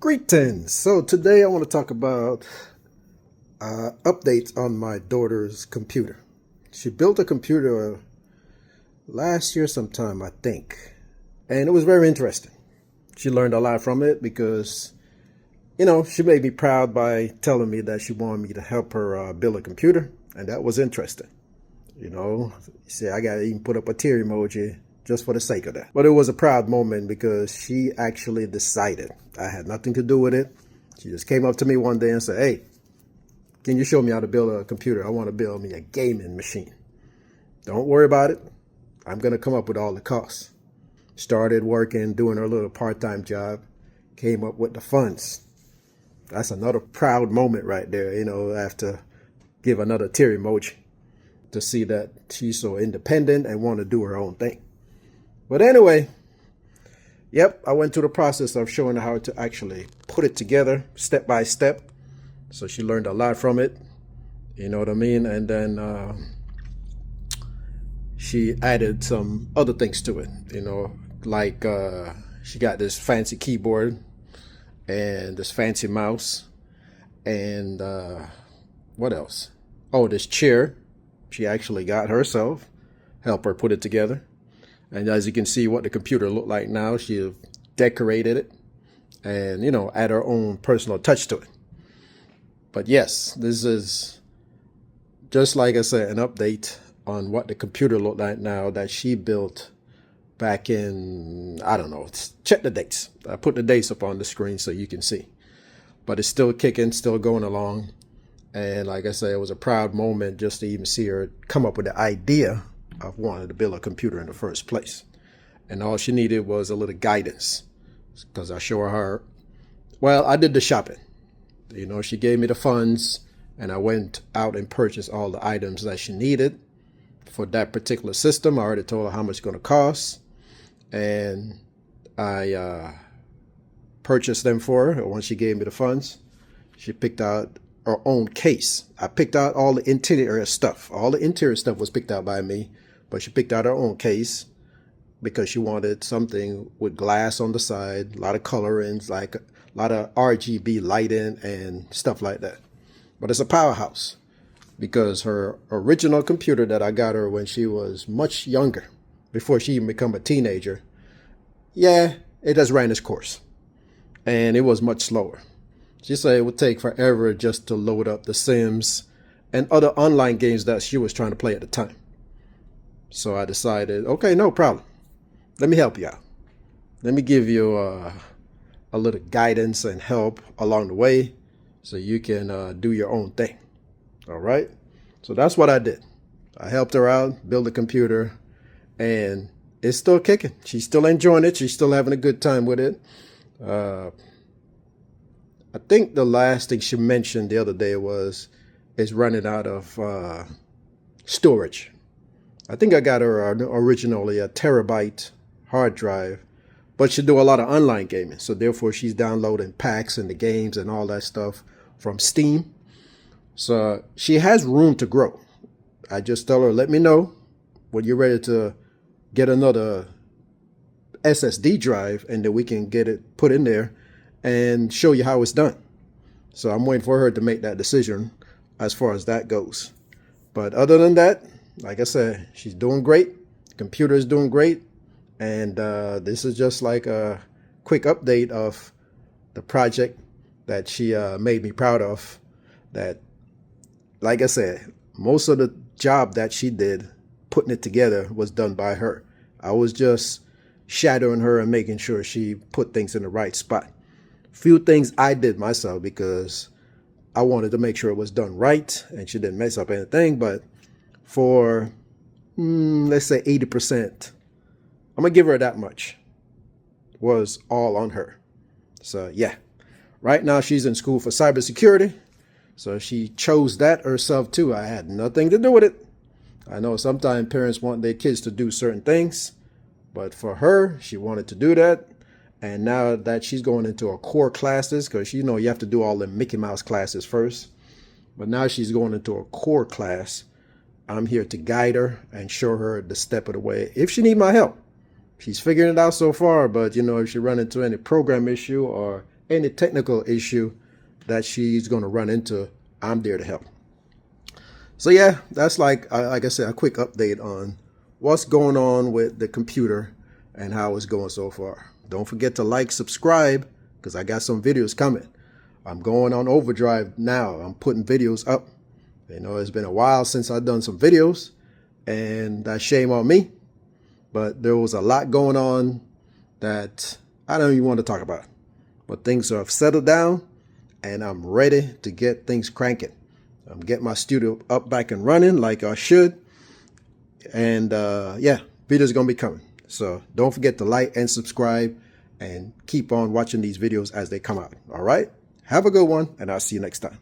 Greetings. So today I want to talk about updates on my daughter's computer. She built a computer last year sometime, I think, and it was very interesting. She learned a lot from it because, she made me proud by telling me that she wanted me to help her build a computer, and that was interesting. See, I got to even put up a tear emoji just for the sake of that. But it was a proud moment because she actually decided. I had nothing to do with it. She just came up to me one day and said, "Hey, can you show me how to build a computer? I want to build me a gaming machine. Don't worry about it. I'm going to come up with all the costs." Started working, doing her little part-time job, came up with the funds. That's another proud moment right there, I have to give another tear emoji to see that she's so independent and want to do her own thing. But anyway, yep, I went through the process of showing her how to actually put it together step by step. So she learned a lot from it, you know what I mean? And then she added some other things to it, like she got this fancy keyboard and this fancy mouse and what else? Oh, this chair she actually got herself, help her put it together. And as you can see what the computer looked like now, she decorated it and, add her own personal touch to it. But yes, this is just like I said, an update on what the computer looked like now that she built back in, I don't know, check the dates. I put the dates up on the screen so you can see. But it's still kicking, still going along. And like I said, it was a proud moment just to even see her come up with the idea of wanting to build a computer in the first place. And all she needed was a little guidance because I show her, well, I did the shopping. She gave me the funds and I went out and purchased all the items that she needed for that particular system. I already told her how much it's going to cost. And I purchased them for her. Once she gave me the funds, she picked out her own case. I picked out all the interior stuff. All the interior stuff was picked out by me, but she picked out her own case because she wanted something with glass on the side, a lot of colorings, like a lot of RGB lighting and stuff like that. But it's a powerhouse because her original computer that I got her when she was much younger, before she even became a teenager, yeah, it just ran its course and it was much slower. She said it would take forever just to load up The Sims and other online games that she was trying to play at the time. So I decided, okay, no problem. Let me help you out. Let me give you a little guidance and help along the way so you can do your own thing. All right? So that's what I did. I helped her out, build a computer, and it's still kicking. She's still enjoying it. She's still having a good time with it. I think the last thing she mentioned the other day is running out of storage. I think I got her originally a terabyte hard drive, but she do a lot of online gaming. So therefore she's downloading packs and the games and all that stuff from Steam. So she has room to grow. I just tell her, let me know when you're ready to get another SSD drive and then we can get it put in there and show you how it's done. So I'm waiting for her to make that decision as far as that goes. But other than that, like I said, she's doing great. The computer is doing great. And this is just like a quick update of the project that she made me proud of. That, like I said, most of the job that she did, putting it together, was done by her. I was just shadowing her and making sure she put things in the right spot. Few things I did myself because I wanted to make sure it was done right and she didn't mess up anything. But for, let's say 80%, I'm going to give her that much, was all on her. So yeah, right now she's in school for cybersecurity. So she chose that herself too. I had nothing to do with it. I know sometimes parents want their kids to do certain things, but for her, she wanted to do that. And now that she's going into her core classes, because you have to do all the Mickey Mouse classes first. But now she's going into a core class. I'm here to guide her and show her the step of the way if she need my help. She's figuring it out so far, but if she run into any program issue or any technical issue that she's going to run into, I'm there to help. So yeah, that's like I said, a quick update on what's going on with the computer and how it's going so far. Don't forget to like, subscribe, because I got some videos coming. I'm going on overdrive now. I'm putting videos up. You know, it's been a while since I've done some videos, and that's shame on me. But there was a lot going on that I don't even want to talk about. But things have settled down, and I'm ready to get things cranking. I'm getting my studio up, back and running like I should. And yeah, videos are going to be coming. So don't forget to like and subscribe and keep on watching these videos as they come out. All right. Have a good one, and I'll see you next time.